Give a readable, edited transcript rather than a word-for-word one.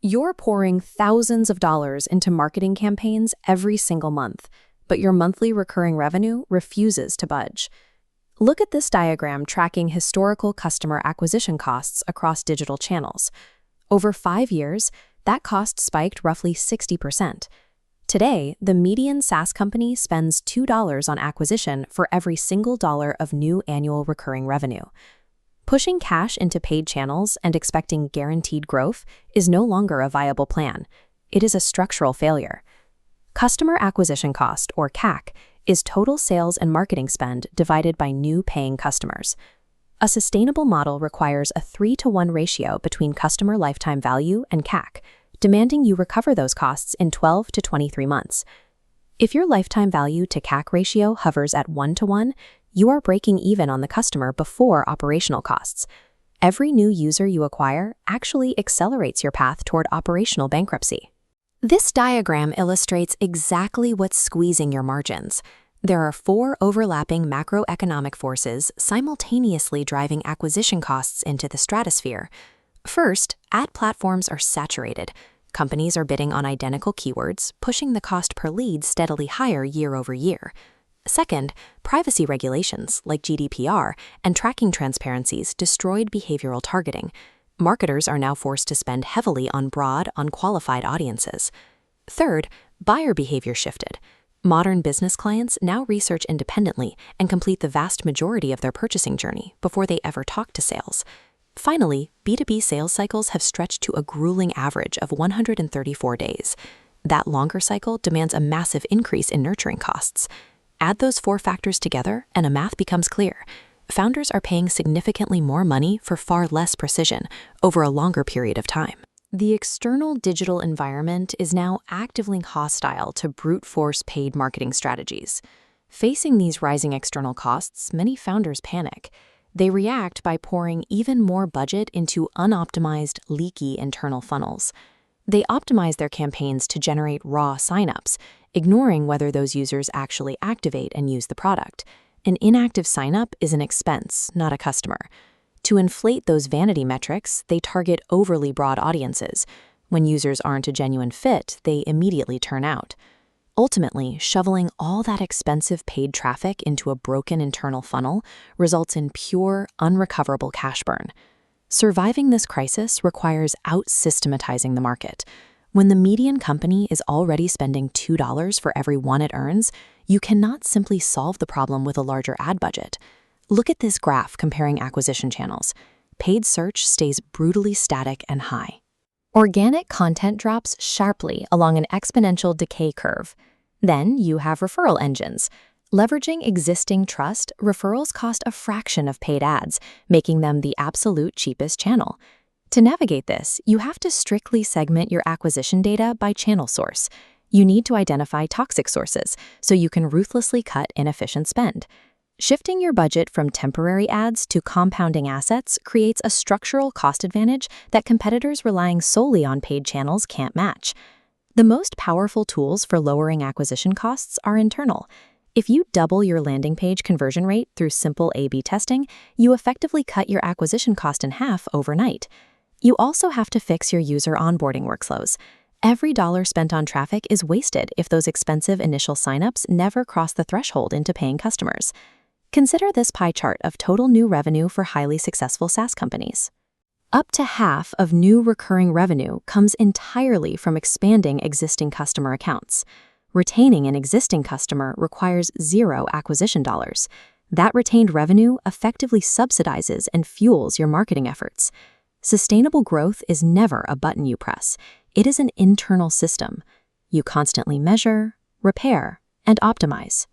You're pouring thousands of dollars into marketing campaigns every single month, but your monthly recurring revenue refuses to budge. Look at this diagram tracking historical customer acquisition costs across digital channels. Over 5 years, that cost spiked roughly 60%. Today, the median SaaS company spends $2 on acquisition for every single dollar of new annual recurring revenue. Pushing cash into paid channels and expecting guaranteed growth is no longer a viable plan. It is a structural failure. Customer acquisition cost, or CAC, is total sales and marketing spend divided by new paying customers. A sustainable model requires a 3-to-1 ratio between customer lifetime value and CAC, demanding you recover those costs in 12 to 23 months. If your lifetime value to CAC ratio hovers at 1-to-1, you are breaking even on the customer before operational costs. Every new user you acquire actually accelerates your path toward operational bankruptcy. This diagram illustrates exactly what's squeezing your margins. There are 4 overlapping macroeconomic forces simultaneously driving acquisition costs into the stratosphere. First, ad platforms are saturated. Companies are bidding on identical keywords, pushing the cost per lead steadily higher year over year. Second, privacy regulations like GDPR and tracking transparencies destroyed behavioral targeting. Marketers are now forced to spend heavily on broad, unqualified audiences. Third, buyer behavior shifted. Modern business clients now research independently and complete the vast majority of their purchasing journey before they ever talk to sales. Finally, B2B sales cycles have stretched to a grueling average of 134 days. That longer cycle demands a massive increase in nurturing costs. Add those 4 factors together and a math becomes clear. Founders are paying significantly more money for far less precision over a longer period of time. The external digital environment is now actively hostile to brute force paid marketing strategies. Facing these rising external costs, many founders panic. They react by pouring even more budget into unoptimized, leaky internal funnels. They optimize their campaigns to generate raw signups, ignoring whether those users actually activate and use the product. An inactive signup is an expense, not a customer. To inflate those vanity metrics, they target overly broad audiences. When users aren't a genuine fit, they immediately turn out. Ultimately, shoveling all that expensive paid traffic into a broken internal funnel results in pure, unrecoverable cash burn. Surviving this crisis requires out-systematizing the market. When the median company is already spending $2 for every 1 it earns, you cannot simply solve the problem with a larger ad budget. Look at this graph comparing acquisition channels. Paid search stays brutally static and high. Organic content drops sharply along an exponential decay curve. Then you have referral engines. Leveraging existing trust, referrals cost a fraction of paid ads, making them the absolute cheapest channel. To navigate this, you have to strictly segment your acquisition data by channel source. You need to identify toxic sources so you can ruthlessly cut inefficient spend. Shifting your budget from temporary ads to compounding assets creates a structural cost advantage that competitors relying solely on paid channels can't match. The most powerful tools for lowering acquisition costs are internal. If you double your landing page conversion rate through simple A/B testing, you effectively cut your acquisition cost in half overnight. You also have to fix your user onboarding workflows. Every dollar spent on traffic is wasted if those expensive initial signups never cross the threshold into paying customers. Consider this pie chart of total new revenue for highly successful SaaS companies. Up to half of new recurring revenue comes entirely from expanding existing customer accounts. Retaining an existing customer requires 0 acquisition dollars. That retained revenue effectively subsidizes and fuels your marketing efforts. Sustainable growth is never a button you press. It is an internal system. You constantly measure, repair, and optimize.